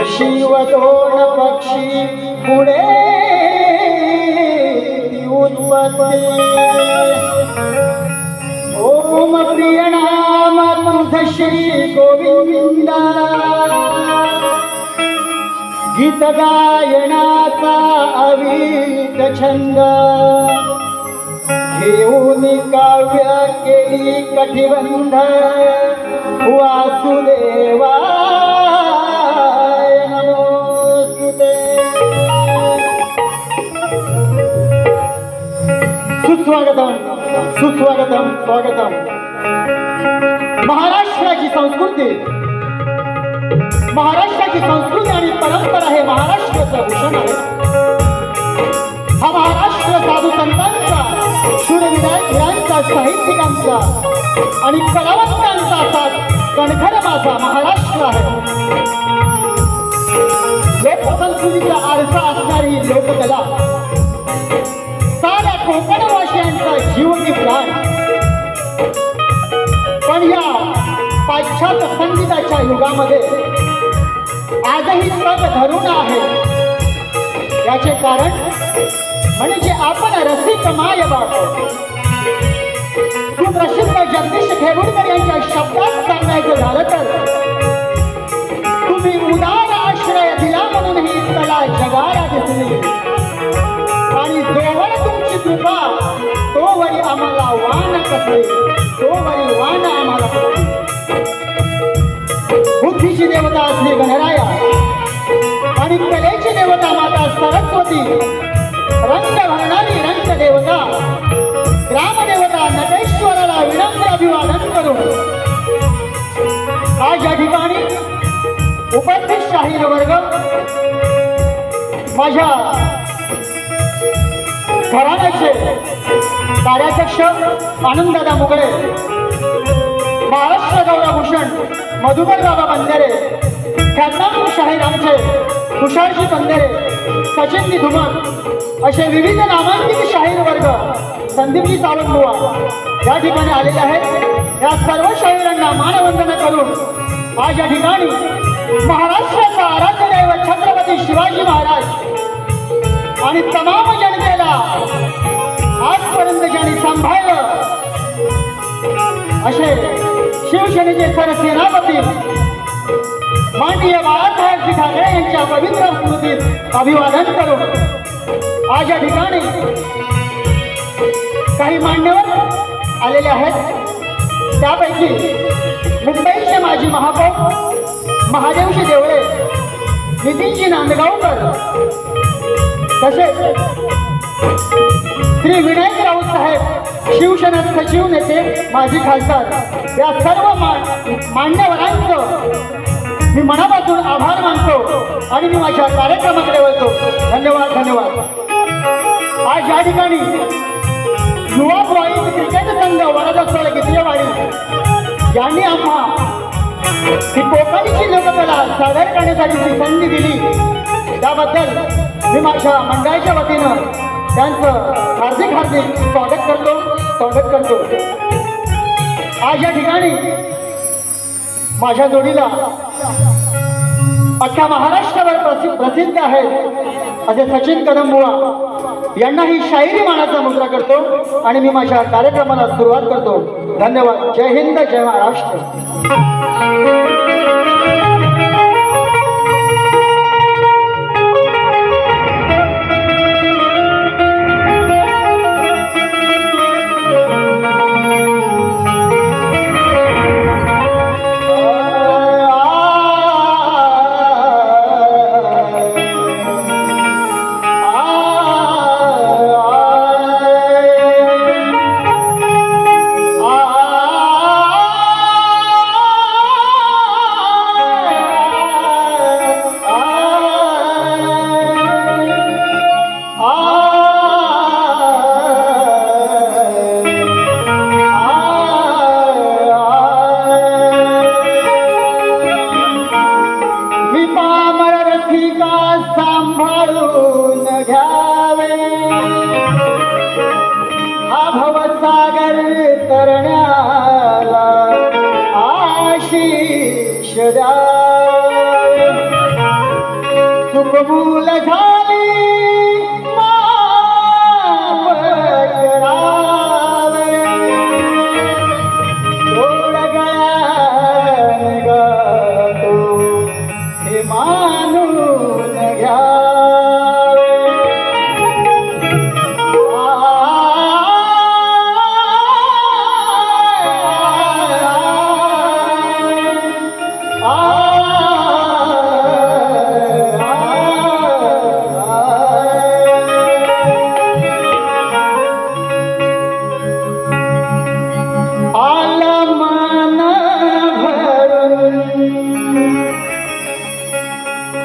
शिव दोन पक्षी पुढे उत्पत्ती ओम प्रिय नाम तुझ श्री गोविंदा गीत गायनाचा अवीत छंद घेऊन काव्य केली कटिबंध वासुदेवा सुस्वागतम सुस्वागतम स्वागतम। महाराष्ट्राची संस्कृती आणि परंपरा हे महाराष्ट्राचं भूषण आहे। हा महाराष्ट्र साधू संतांचा, शूरवीरांचा, साहित्यिकांचा आणि कलावंतांचा असा कणखर माझा महाराष्ट्र आहे। लोकसंस्कृतीचा आरसा असणारी लोककला साऱ्या कोकणवासियांचा जीव की प्राण। पण या पाश्चात्य संगीताच्या युगामध्ये आजही तग धरून आहे। याचे कारण म्हणजे आपण रसिक माय बाप सुप्रसिद्ध जगदीश खेडूरकर यांच्या शब्दात सांगायचं झालं तर तुम्ही उदार आश्रय दिला म्हणून ही कला जगाला दिसली आणि जोवर तुमची कृपा तोवरी आम्हाला वाण कसले, तोवरी वाण आम्हाला कसले। बुद्धीची देवता श्री गणराया आणि कलेची देवता माता सरस्वती, रंग भरणारी रंग देवता ग्रामदेवता नटेश्वराला विनम्र अभिवादन करून आज या ठिकाणी उपस्थित शाहीर वर्ग, माझ्या घराण्याचे कार्याध्यक्ष आनंददादा मुगळे, महाराष्ट्र गौरवभूषण मधुकर बाबा बंदेरे, ख्यातनाम शाहीर आमचे तुषारजी बंदेरे, सचिनजी धुमक असे विविध नामांकित शाहीर वर्ग, संदीपजी सावंतबुवा या ठिकाणी आलेले आहेत। या सर्व शाहिरांना मानवंदना करून आज या ठिकाणी महाराष्ट्राचा आराध्य दैवत छत्रपती शिवाजी महाराज आणि तमाम जनतेला आजपर्यंत ज्यांनी सांभाळलं असे शिवसेनेचे सरसेनापती माननीय बाळासाहेब ठाकरे यांच्या पवित्र स्मृतीत अभिवादन करून आज या ठिकाणी काही मान्यवर आलेले आहेत। त्यापैकी मुंबईचे माजी महापौर महादेवजी देवळे, नितीनजी नांदगावकर, तसेच श्री विनायक राऊत साहेब शिवसेना सचिव नेते माजी खासदार या सर्व मान्यवरांचं मी मनापासून आभार मानतो आणि मी माझ्या कार्यक्रमाकडे वळतो। धन्यवाद धन्यवाद। आज या ठिकाणी युवा बॉईज क्रिकेट संघ वरदस्थळ गितलेवाडी यांनी आम्हा ही कोकणची लोककला सादर करण्यासाठी संधी दिली, त्याबद्दल मी माझ्या मंडळाच्या वतीनं त्यांचं हार्दिक हार्दिक स्वागत करतो। आज या ठिकाणी माझ्या जोडीला अख्ख्या महाराष्ट्रावर प्रसिद्ध आहेत असे सचिन कदमबुवा यांना ही शाहिरी मानाचा मुद्रा करतो आणि मी माझ्या कार्यक्रमाला सुरुवात करतो। धन्यवाद। जय हिंद, जय महाराष्ट्र। कबूल झाली माफ करावे थोड गळ्यात गातो हे मानून घ्यावे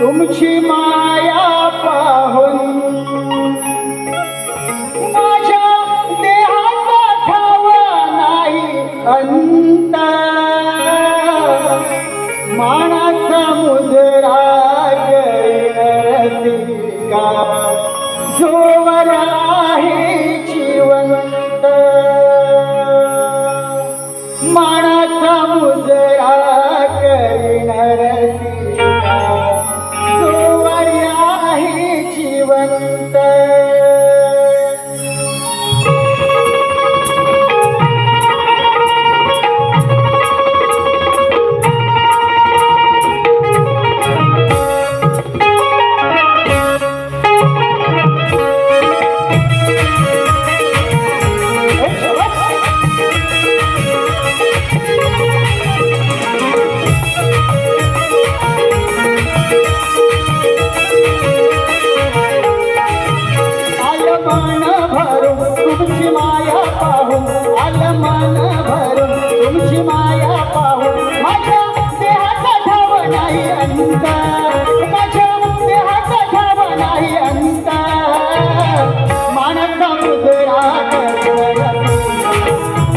तुमची माया पाहून माझ्या देहाचा ठावा नाही अंत मानाचा मुजरा रसिका जोवर आहे जिवंत मानाचा मुजरा रसिका जिवंत तुमची माया पाहून आलं मन भरून तुमची माया पाहून माझ्या देहाचा ठाव नाही अंत माझ्या देहाचा ठाव नाही अंत मानसा मुजरा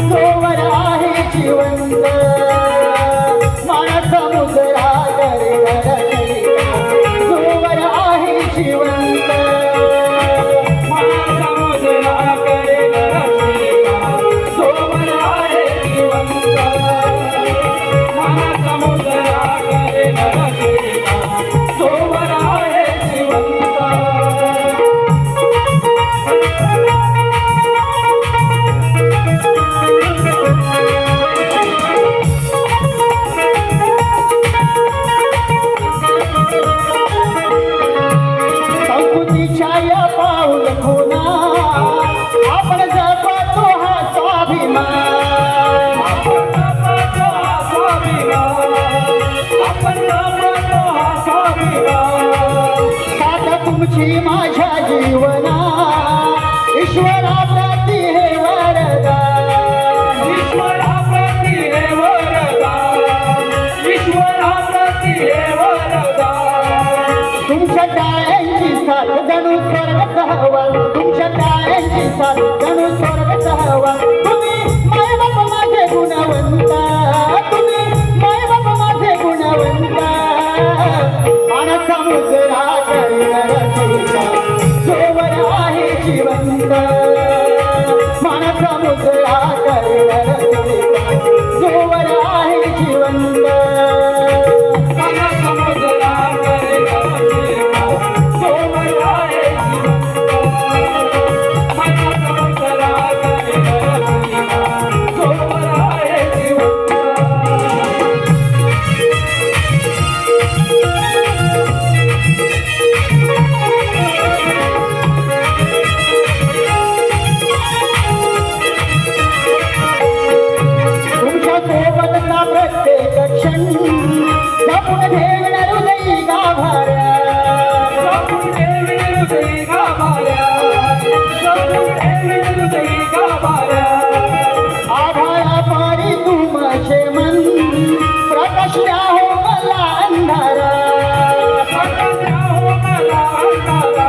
जोवर आहे जिवंत मानसा मुजरा जोवर आहे जिवंत छाया पाऊल खुना आपण जपतो हा स्वाभिमान साथ तुमची माझ्या जीवना ईश्वराप्रती हे वरदान ईश्वराप्रती हे वरदान ईश्वराप्रती हे वरदान तुमच्या टाळ्यांची साथ जणू स्वर्ग सहवाल तुमच्या टाळ्यांची साथ जणू स्वर्ग सहवाल तुम्ही मायबाप माझे गुणवंता तुम्ही मायबाप माझे गुणवंता मानसा मुजरा जोवर आहे जिवंत मानसा मुजरा जोवर आहे जिवंत मानसा मुजरा प्रत्येक क्षण जपून ठेवण हृदयी गाभाऱ्या जपून ठेवण हृदयी गाभाऱ्या जपून ठेवण हृदयी गाभाऱ्या आभाळा पारी तुमचे मन प्रकाशल्या हो मला अंधारा प्रकाशल्या हो मला अंधारा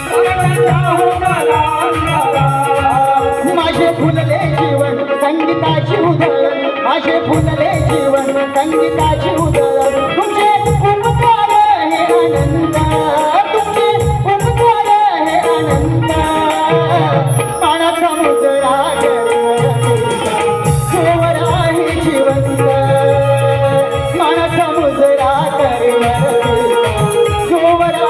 प्रकाशल्या हो मला अंधारा माझे फुलले जीवन संगीताची उधळण माझे फुलले जीवन संगीताची उधळण तुमचे उपकार हे अनंत तुमचे उपकार हे अनंत मानसा मुजरा जोवर आहे जिवंत मानसा मुजरा जोवर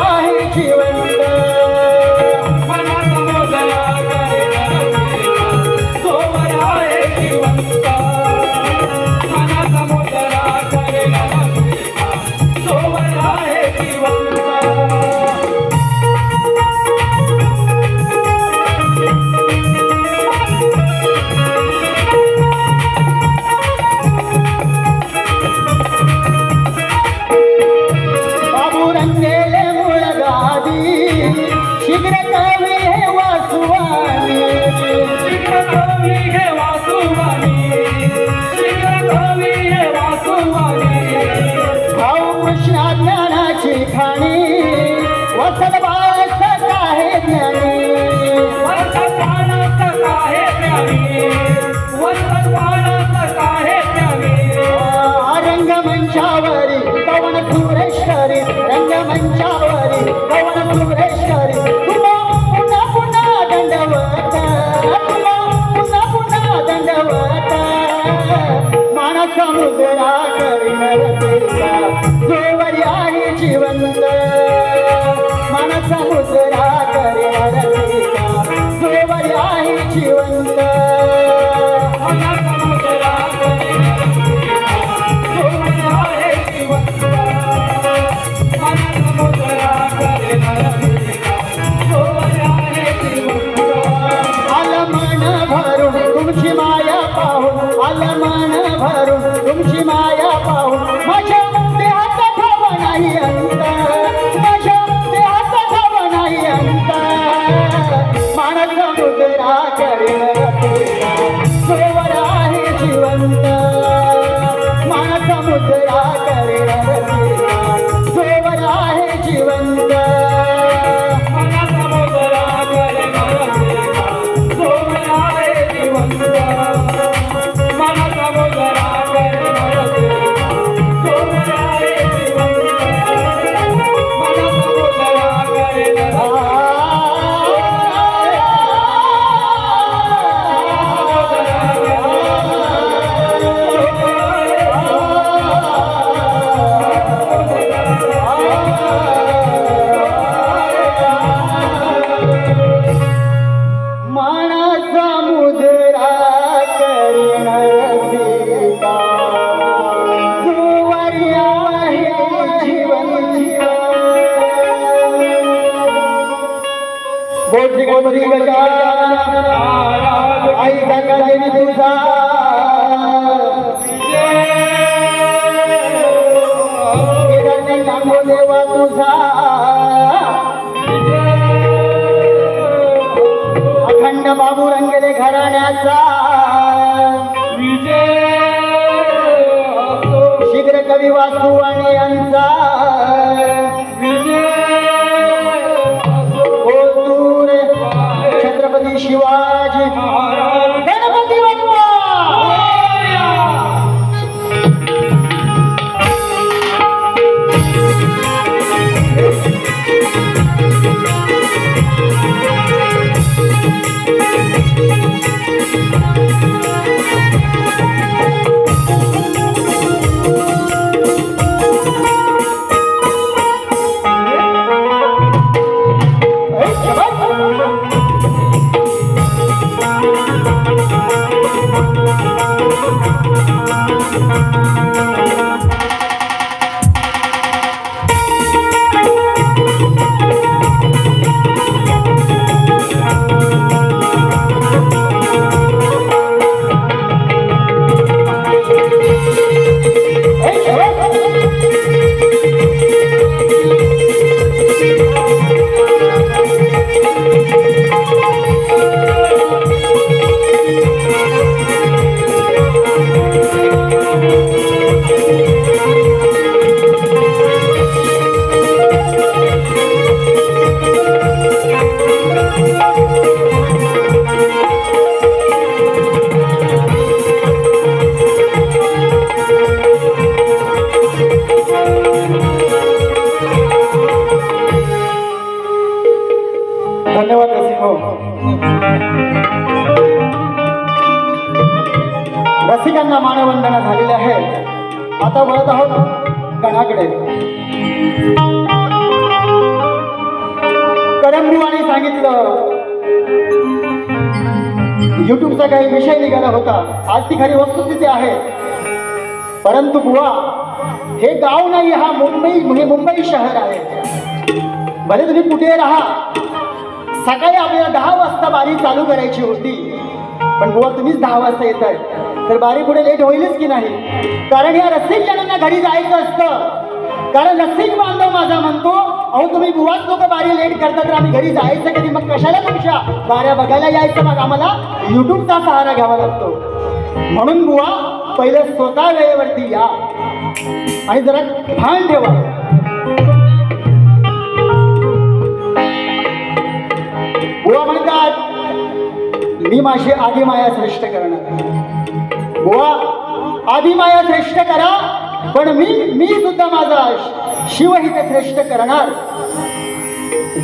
सुरेश्वरी तुला पुन्हा पुन्हा दंडवत तुला पुन्हा पुन्हा दंडवत माना समुद्रा करीन रचेचा जोवरी आहे जिवंत माना समुद्रा करीन रचेचा जोवरी आहे जिवंत माना समुद्रा करीन तुमची माया पाहून आलमन भरून तुमची माया पाहून माझ्या देहाचा ठाव नाही अंत माझ्या देहाचा ठाव नाही अंत मानस समुद्रा करीन रचेचा जोवर आहे जिवंत मानस समुद्रा करीन रचेचा जोवर आहे जिवंत मानस समुद्रा करीन रचेचा जोवर आहे जिवंत मानस समुद्रा करीन रचेचा जोवर आहे जिवंत मानस समुद्रा करीन गोत्री आई देवी तुझा सांगो देवा तुझा अखंड बाबू रंगले घराण्याचा शीघ्र कवी वासू आणि यांचा छत्रपती शिवाजी महाराज गणपती बाप्पा धन्यवाद रसिकांना मानवंदना झालेली आहे. आता वळत आहोत गणाकडे. करंबुवाने सांगितलं युट्यूबचा काही विषय निघाला होता. आज ती खरी वस्तुस्थिती आहे. परंतु बुवा हे गाव नाही, हा मुंबई शहर आहे. भले तुम्ही कुठे राहा, सकाळी आपल्याला 10 वाजता बारी चालू करायची होती, पण बुवा तुम्हीच 10 वाजता येत आहे, तर बारी पुढे लेट होईलच की नाही. कारण या रसिक जणांना घरी जायचं असतं. कारण रसिक बांधव माझा म्हणतो, अहो तुम्ही बुवाच लोक बारी लेट करता, तर आम्ही घरी जायचं कधी? मग कशाला तुमच्या बाऱ्या बघायला यायचं? मग आम्हाला युट्यूबचा सहारा घ्यावा लागतो. म्हणून बुवा पहिलं स्वतः वेळेवरती या आणि जरा भान ठेवा. बुवा म्हणतात मी माझी आदिमाया श्रेष्ठ करणार. बुवा आदिमाया श्रेष्ठ करा, पण मी सुद्धा माझा शिवहित श्रेष्ठ करणार.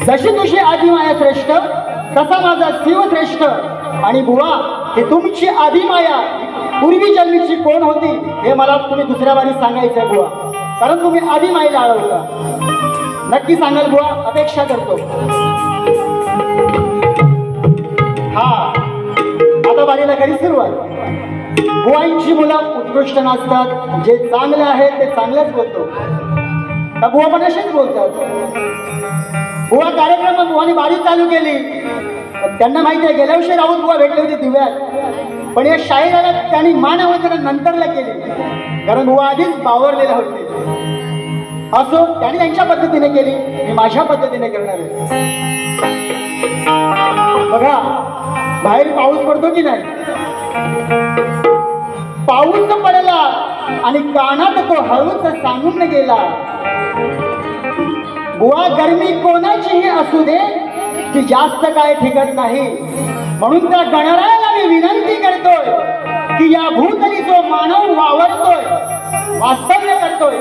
जशी तुझी आदिमाया श्रेष्ठ तसा माझा शिव श्रेष्ठ. आणि बुवा हे तुमची आदिमाया पूर्वी जन्मीची कोण होती हे मला तुम्ही दुसऱ्या वारी सांगायचं आहे बुवा, कारण तुम्ही आदिमाईला आळवता. नक्की सांगाल बुवा, अपेक्षा करतो. हा आता बारीला खरी सुरुवात. बुवांची मुलं उत्कृष्ट नसतात, जे चांगले आहे ते चांगलंच बोलतो. का बुवा पण असेच बोलतात. बुवा कार्यक्रमात बुवाने बारी चालू केली. त्यांना माहिती आहे गेल्या वर्षी राऊत बुवा भेटले होते दिव्यात, पण या शाहिराला त्यांनी मानवंदना नंतरला केली, कारण बुवा आधीच बावरलेले होते. असो, त्यांनी त्यांच्या पद्धतीने केली, मी माझ्या पद्धतीने करणार आहे. बघा बाहेर पाऊस पडतो की नाही. पाऊस पडला आणि कानात तो हळूच सांगून गेला. बुवा गरमी कोणाचीही असू दे ती जास्त काय ठिकत नाही. म्हणून त्या गणरायाला मी विनंती करतोय की या भूतली जो मानव वावरतोय वास्तव्य करतोय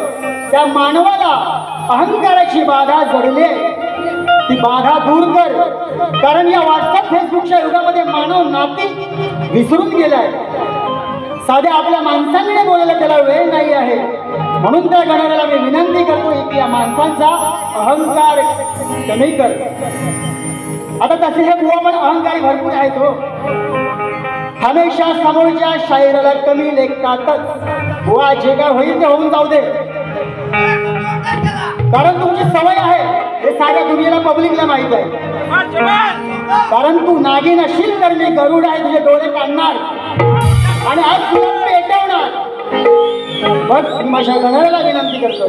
त्या मानवाला अहंकाराची बाधा जडली, ती बाधा दूर कर. कारण या व्हॉट्सअप फेसबुकच्या युगामध्ये मानव नाती विसरून गेलाय. साध्या आपल्या माणसांकडे बोलायला त्याला वेळ नाही आहे. म्हणून त्या गणरायाला मी विनंती करतोय की या माणसांचा अहंकार कमी कर. आता तसे हे बुवा पण अहंकारी भरपूर आहेत हो. हमेशा समोरच्या शाहिराला कमी लेखतातच. बुवा जे काय होईल ते होऊन जाऊ दे, कारण तुमची सवय आहे हे साऱ्या दुनियेला पब्लिकला माहित आहे. कारण तू नागिन असशील तर मी गरुड आहे, तुझे डोळे काढणार आणि आज तुला पेटवणार. बघ मी माझ्या गणरायाला विनंती करतो.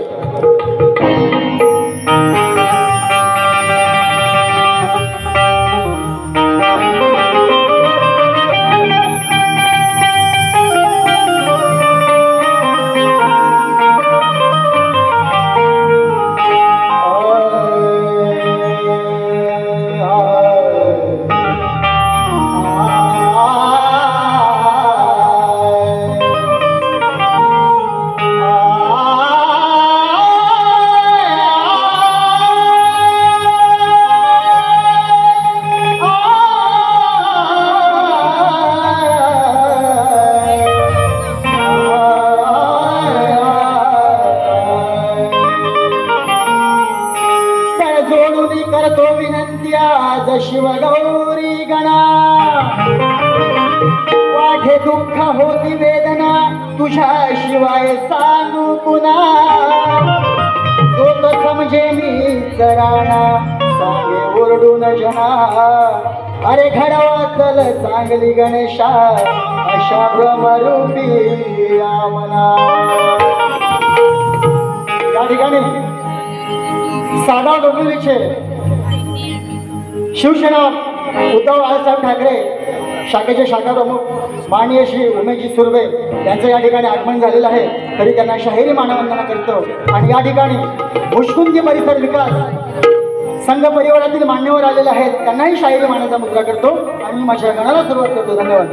शिवगौरी गणा वाढे दुःख होती वेदना तुझ्या शिवाय सांगू पुन्हा. तो तो समजे मी जराणा सांगे ओरडून जना. अरे घडवा चल चांगली गणेशा अशा भ्रमरूपी आमना. या ठिकाणी साधा डोंबिवलीचे शिवसेना उद्धव बाळासाहेब ठाकरे शाखेचे शाखा प्रमुख माननीय श्री उमेशजी सुर्वे यांचं या ठिकाणी आगमन झालेलं आहे. तरी त्यांना शाहिरी मानवंदना करतो. आणि या ठिकाणी मुष्कुंदी परिसर विकास संघ परिवारातील मान्यवर आलेले आहेत, त्यांनाही शाहिरी मानाचा मुद्रा करतो आणि माझ्या गणाला सुरुवात करतो. धन्यवाद.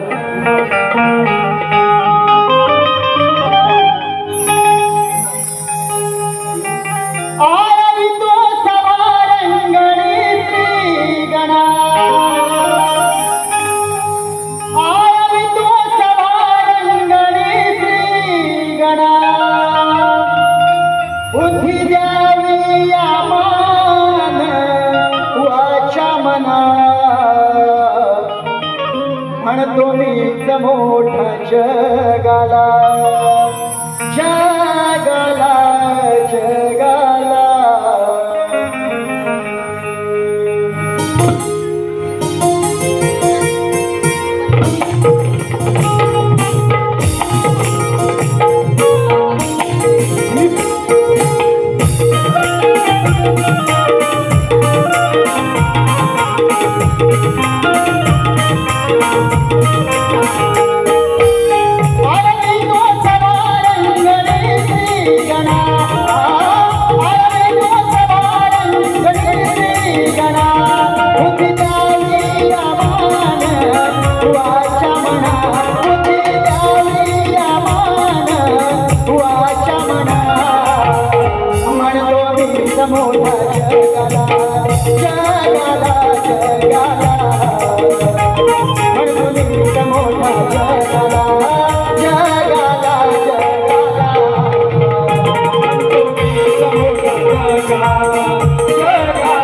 म्हणतो मीच मोठा जगाला जगाला जगाला. गणा मोठा जगाला जगाला जगाला म्हणतो मीच मोठा जगाला जगाला जगाला म्हणतो मीच मोठा जगाला जगाला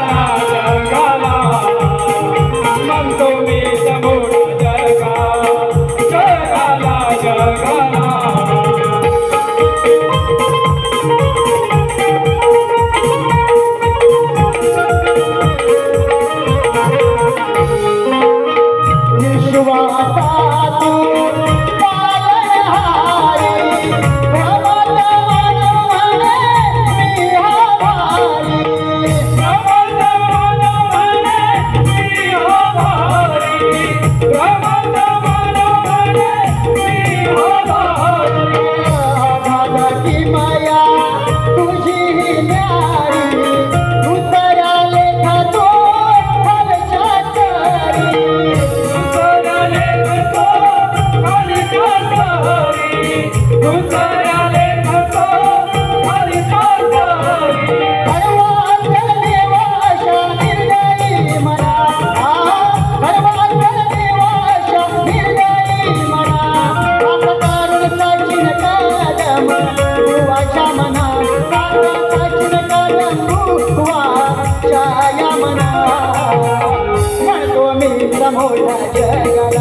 मोठा जगाला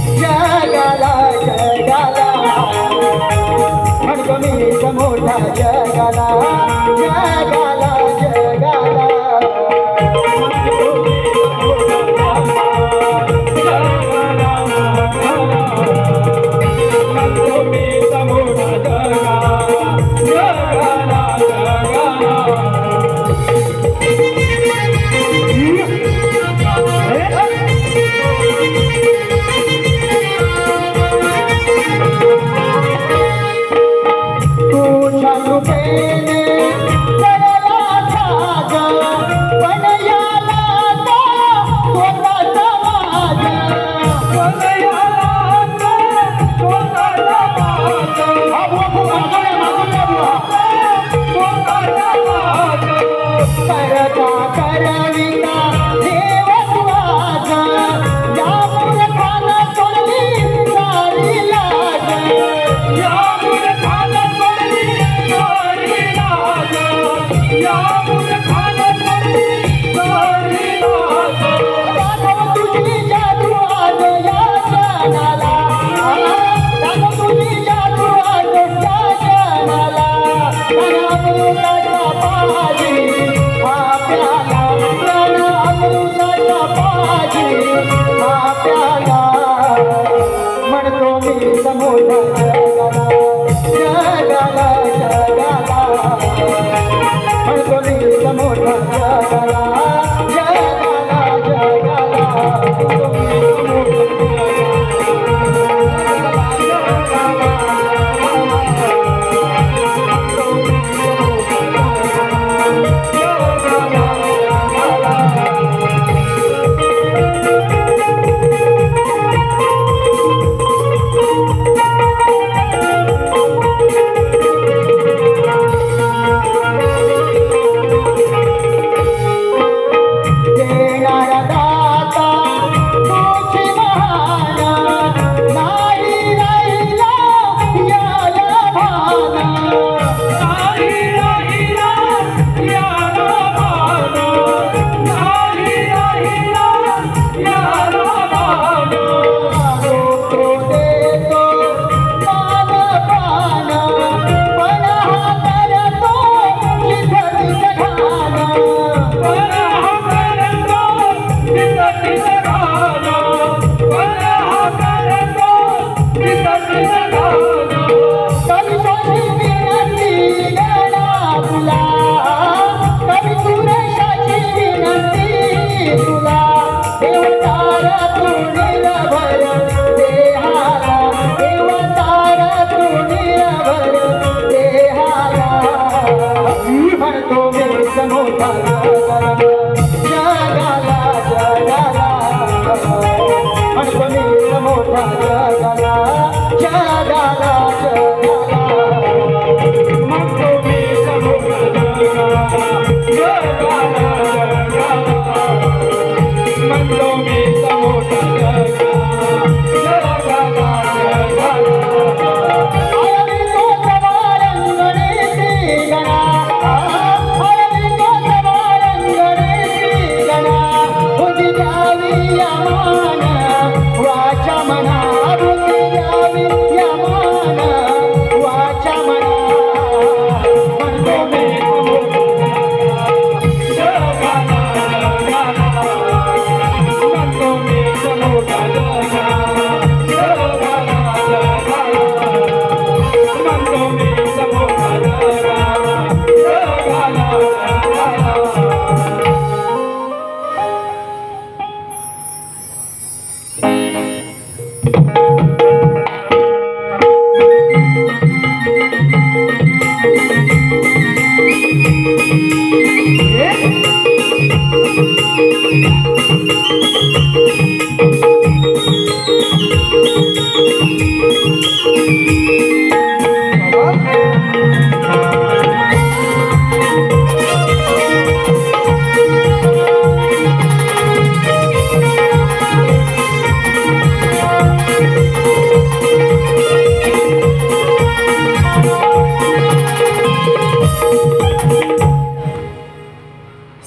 जगाला जगाला म्हणतो मीच मोठा जगाला जगाला जगाला म्हणतो मीच मोठा जगाला जगाला म्हणतो मीच मोठा जगाला जगाला जगाला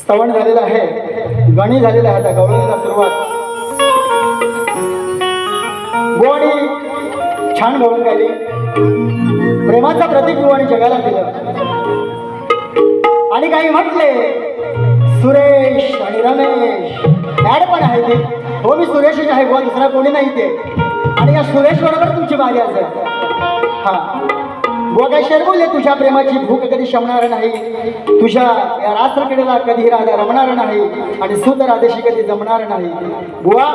स्तवन झालेलं आहे, गणी झालेलं आहे. आता गवळणीला सुरुवात बुवानी छान गवळण गायली. प्रेमाचं प्रतीक बुवानी जगाला दिलं. आणि काही म्हटले सुरेश आणि रमेश ऍड पण आहे ते. हो मी सुरेशच आहे बुवा, दुसरा कोणी नाही ते. आणि या सुरेश बरोबर तुमची बारी असेल. हा बुवा काय शेर बोलले, तुझ्या प्रेमाची भूक कधी शमणार नाही, तुझ्या या रात्रकडेला कधी राधा रमणार नाही, आणि सुत राधेशी कधी जमणार नाही. बुवा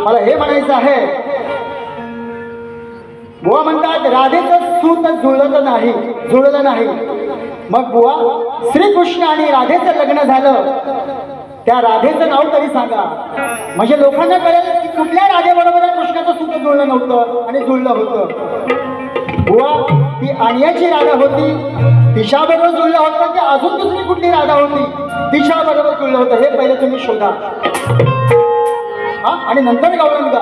मला हे म्हणायचं आहे, बुवा म्हणतात राधेचं सूत जुळलं नाही. मग बुवा श्रीकृष्ण आणि राधेचं लग्न झालं, त्या राधेचं नाव तरी सांगा, म्हणजे लोकांना कळेल की कुठल्या राधेबरोबर कृष्णाचं सूत जुळलं नव्हतं आणि जुळलं होतं. बुवा ती आणण्याची राधा होती, तिच्याबरोबर जुळलं होतं, की अजून दुसरी कुठली राधा होती तिच्याबरोबर जुळलं होतं, हे पहिले तुम्ही शोधा. हा आणि नंतर गवळण गा.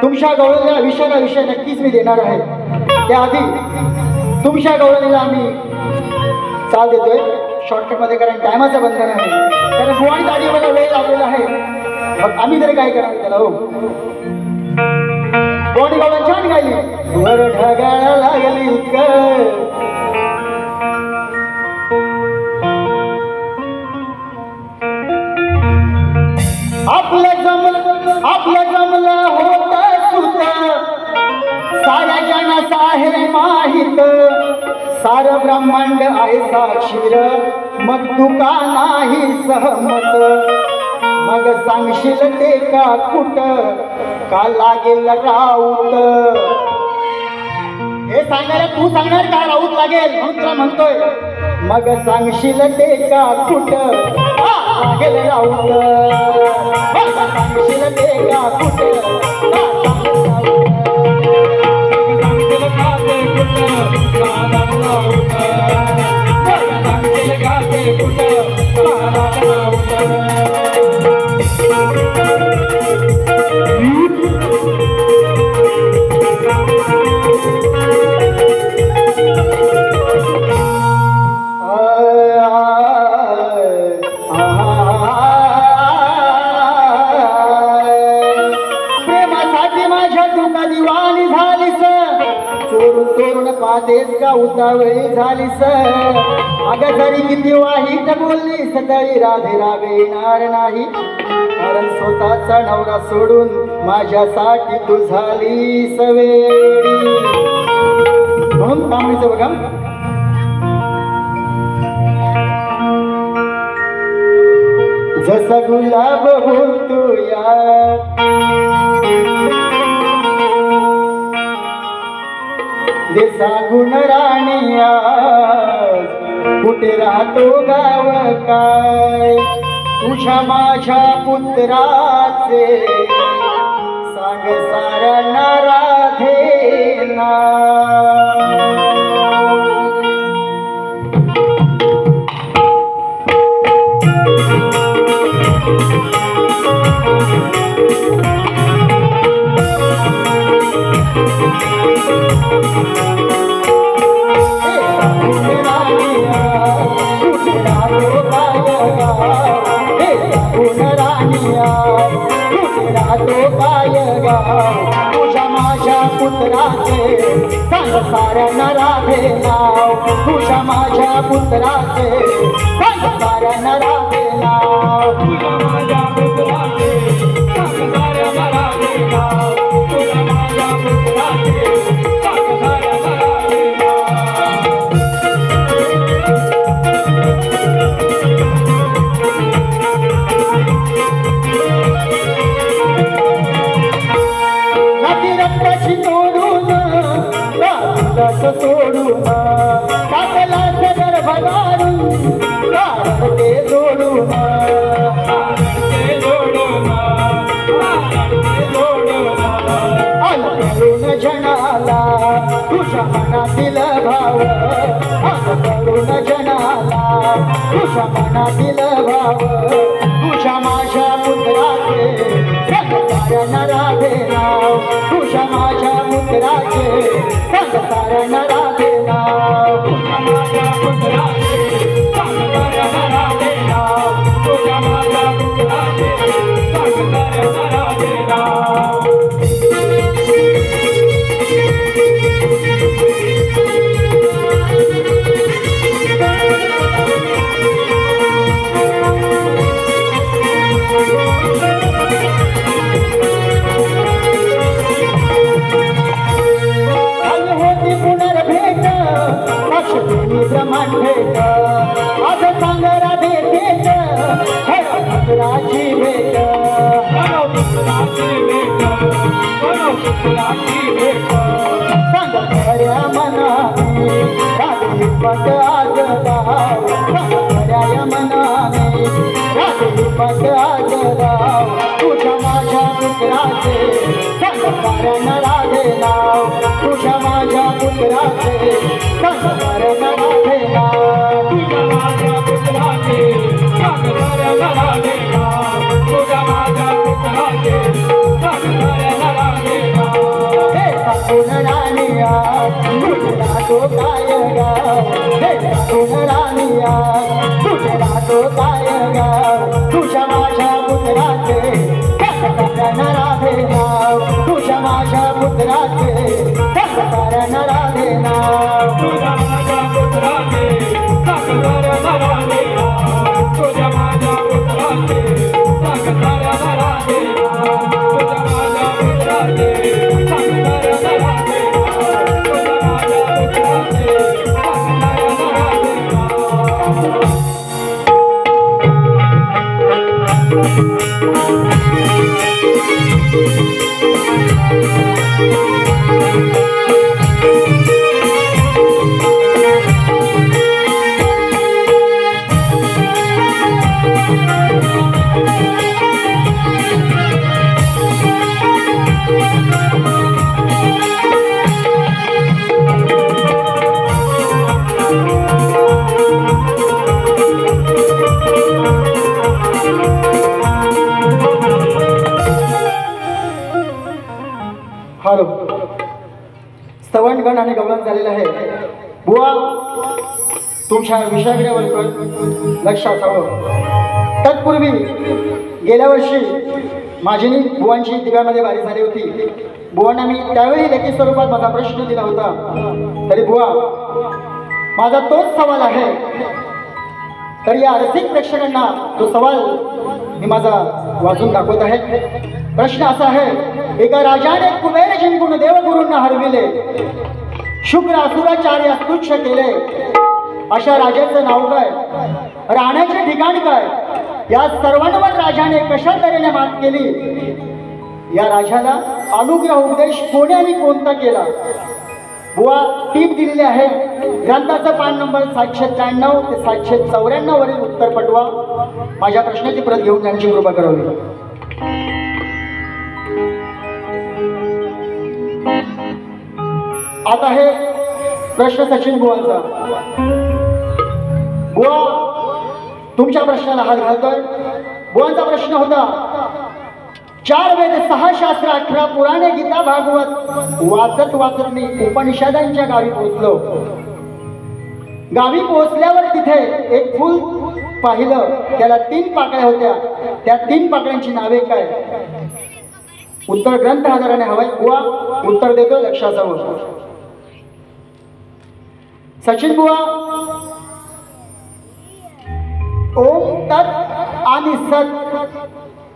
तुमच्या गवळणीला विषय नक्कीच मी देणार आहे. त्याआधी तुमच्या गवळणीला आम्ही चाल देतोय शॉर्टकटमध्ये, कारण टायमाचं बंधन आहे. कारण बुवानी दाढी मला वेळ लावलेला आहे, मग आम्ही तरी काय करणार त्याला. हो बुवानी गवळण छान गायली. वर ढगाळा लागली आपलं जमलं होत सुत, साऱ्या जनास आहे माहित, सार ब्रह्मांड आहे साक्षीर, मग तू का नाही सहमत. मग सांगशील ते का कुठ का लागेल राऊत. हे सांगायला तू सांगणार का राऊत लागेल, म्हणून तुला म्हणतोय. मग सांगशील ते का कुठ लागेल राऊत. सांगशील ते का कुठ पाहतेस का उतावळी झालीस. अगं जरी किती वाईट बोललीस तरी राधे राग येणार नाही, कारण स्वतःचा नवरा सोडून माझ्यासाठी तू झालीस वेडी. म्हणून थांबायचं बघा. जसा गुलाब बोलतो या दे सांगून राणिया, कुठे राहतो गाव काय, तुझ्या माझ्या पुत्राचे सांग साऱ्यांना राधेना. तुझ्या माझ्या पुत्राचे सांग साऱ्यांना राधे नाव, तुझ्या माझ्या पुत्राचे सांग साऱ्यांना राधे नाव. तुझ्या माझ्या पुत्राचे सांग साऱ्यांना राधे नाव, तुझ्या माझ्या पुत्राचे सांग साऱ्यांना राधे नाव. सोडून कापलाच गर्भ दारून ते जोडून करून जनाला तुझ्या मनातील भाव, करून जनाला तुझ्या मनातील भाव, तुझ्या माझ्या पुत्राचे सांग साऱ्यांना राधे नाव, तुझ्या माझ्या पुत्राचे सांग साऱ्यांना राधे नाव, तुझ्या माझ्या पुत्राचे सांग साऱ्यांना राधे नाव. हे पुत्राची भेट सांग खऱ्या मनाने राधी पट आज राव सांग खऱ्या मनाने राधी पट आज राव तुझ्या माझ्या पुत्राचे सांग कारण राधे नाव तुझ्या माझ्या पुत्राचे सांग कारण राधे नाव तुझ्या माझ्या पुत्राचे सांग खऱ्या राधे नाव तुझ्या माझ्या पुत्राचे सांग खऱ्या राधे नाव हे सांगून राणिया तुझला तो काय गाव हे सांगून राणिया तुझला तो काय गाव तुझ्या माझ्या पुत्राचे कारण राधे नाव तुझ्या माझ्या पुत्राचे कारण राधे नाव तुझ्या माझ्या पुत्राचे सांग खऱ्या राधे नाव तुझ्या माझ्या पुत्राचे सांग खऱ्या राधे नाव तुझ्या माझ्या पुत्राचे सांग खऱ्या राधे नाव तुझ्या माझ्या पुत्राचे सांग खऱ्या राधे नाव हॅलो स्तवनगण आणि गवळण झालेलं आहे बुवा तुमच्या विषयाकडे लक्ष असावं तत्पूर्वी गेल्या वर्षी माझी बुवांची दिव्यामध्ये वारी झाली होती बुवांना मी त्यावेळी लेखी स्वरूपात माझा प्रश्न दिला होता तरी बुवा माझा तोच सवाल आहे तर या रसिक प्रेक्षकांना तो सवाल मी माझा वाचून दाखवत आहे प्रश्न असा आहे एका राजाने कुबेर जिंकून देवगुरूंना हरविले शुक्र असुराचार्य तुच्छ केले अशा राजाचं नाव काय राहण्याचे ठिकाण काय या सर्वांवर राजाने कशा तऱ्हेने मात केली या राजाला अनुग्रह उपदेश कोणी आणि कोणता केला बुवा टीप दिलेली आहे ग्रंथाचं पान नंबर 793 ते 794 वरील उत्तर पटवा माझ्या प्रश्नाची प्रत घेऊन त्यांची कृपा करावी आता हे प्रश्न सचिन बुवांचा बुवा तुमच्या प्रश्नाला हात घालतोय बुवांचा प्रश्न होता 4 वेद 6 शास्त्र 18 पुराणे गीता भागवत वाचत वाचत मी उपनिषदांच्या गावी पोहोचलो गावी पोहोचल्यावर तिथे एक फूल पाहिलं त्याला 3 पाकळ्या होत्या त्या 3 पाकळ्यांची नावे काय उत्तर ग्रंथ आधाराने हवाय बुवा उत्तर देतो लक्षात असावं सचिन बुवा ओम तत् आणि सत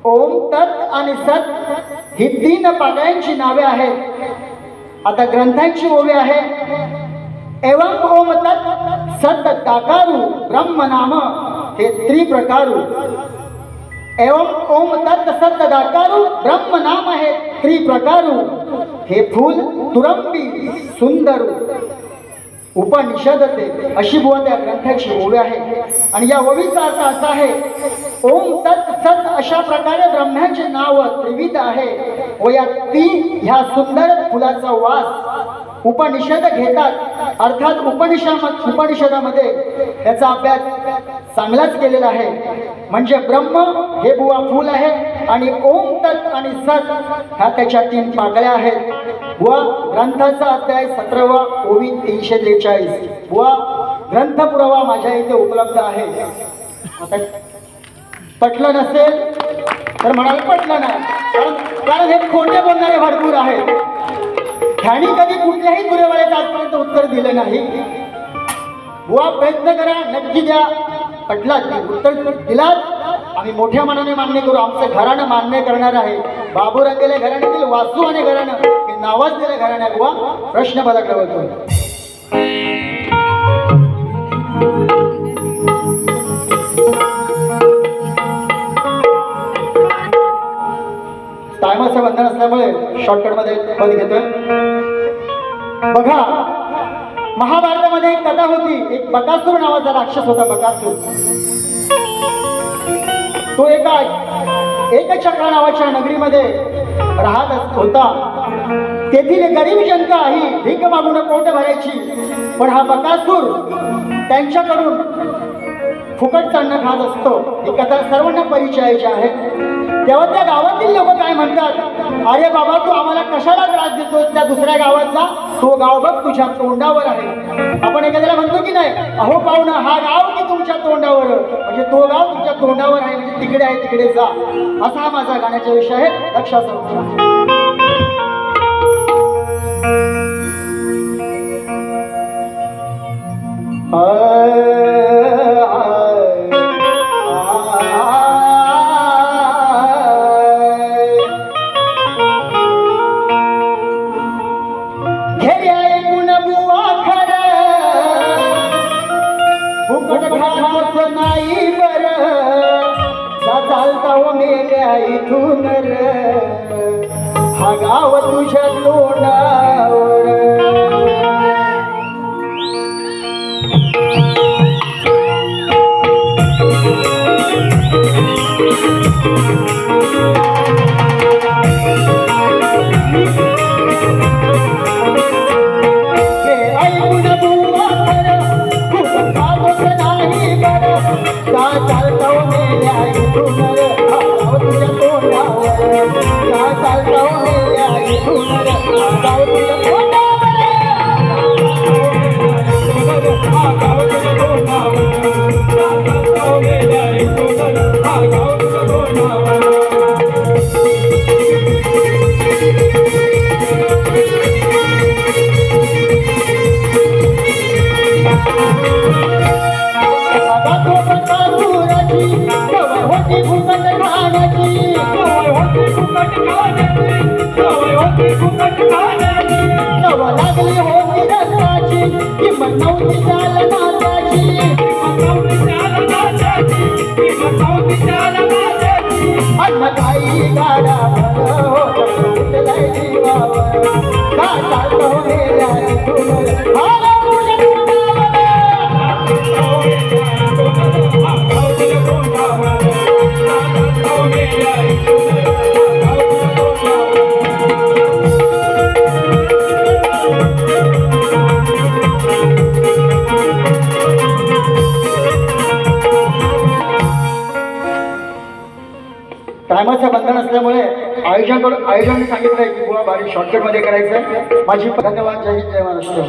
ओम तत् आणि सत ही 3 पाकळ्यांची नावे आहेत आता ग्रंथांची ओवी आहे एवं ओम तत् सत दाकारू ब्रह्म नाम हे त्रिप्रकारू एवं ओम तत् सत दाकारू ब्रह्म नाम हे त्रिप्रकारू हे फूल तुरंबी सुंदरू उपनिषद ते अशी बुवा त्या ग्रंथाची ओवी आहे आणि या ओवीचा अर्थ असा आहे ओम तत् सत अशा प्रकारे ब्रह्माचे नाव त्रिविध आहे व या 3 ह्या सुंदर फुलाचा वास उपनिषद घेतात अर्थात उपनिषदामध्ये याचा अभ्यास चांगलाच केलेला आहे म्हणजे ब्रह्म हे बुवा फूल आहे आणि ओम तत् आणि सत ह्या त्याच्या 3 पाकळ्या आहेत बुवा ग्रंथाचा अध्याय 17वा ओवी 343 बुवा ग्रंथ पुरावा माझ्या इथे उपलब्ध आहे आता पटलं नसेल तर म्हणाल पटलं नाही कारण हे खोटे बोलणारे भरपूर आहेत ह्यानी कधी कुठल्याही दुरेवाल्याचं आजपर्यंत उत्तर दिलं नाही बुवा प्रयत्न करा नक्की द्या पटलात उत्तर दिलात आम्ही मोठ्या मनाने मान्य करू आमचं घराणं मान्य करणार आहे बाबू रंगेले घराण्यातील वासू आणि घराणं हे नावाच दिलं घराण्या बुवा प्रश्न बदलला होतो शॉर्टकटमध्ये पद घेतोय. बघा, महाभारतामध्ये एक कथा होती. एक बकासूर नावाचा राक्षस होता. बकासूर तो एका एकचक्र नावाच्या नगरीमध्ये राहत होता. तेथील गरीब जनता ही भीक मागून पोट भरायची. पण हा बकासूर त्यांच्याकडून फुकट अन्न खात असतो. ही कथा सर्वांना परिचयाची आहे. तेव्हा त्या गावातील लोक काय म्हणतात, अरे बाबा, तू आम्हाला कशाला त्रास देतो? त्या दुसऱ्या गावाचा तो गाव बघ तुझ्या तोंडावर आहे. आपण एखाद्याला म्हणतो की नाही, अहो पाहुणा, हा गाव की तुमच्या तोंडावर, म्हणजे तो गाव तुमच्या तोंडावर आहे, म्हणजे तिकडे आहे, तिकडे जा. असा हा माझा गाण्याचा विषय आहे. लक्षात ठेवा. नाही बर चालता हो मेल्या इथून हा गाव तुझ्या तोंडावर. टायमाचं बंधन असल्यामुळे आयोजकांनी सांगितलंय की बुवा भारी शॉर्टकट मध्ये करायचंय. माझी धन्यवाद. जय हिंद, जय महाराष्ट्र.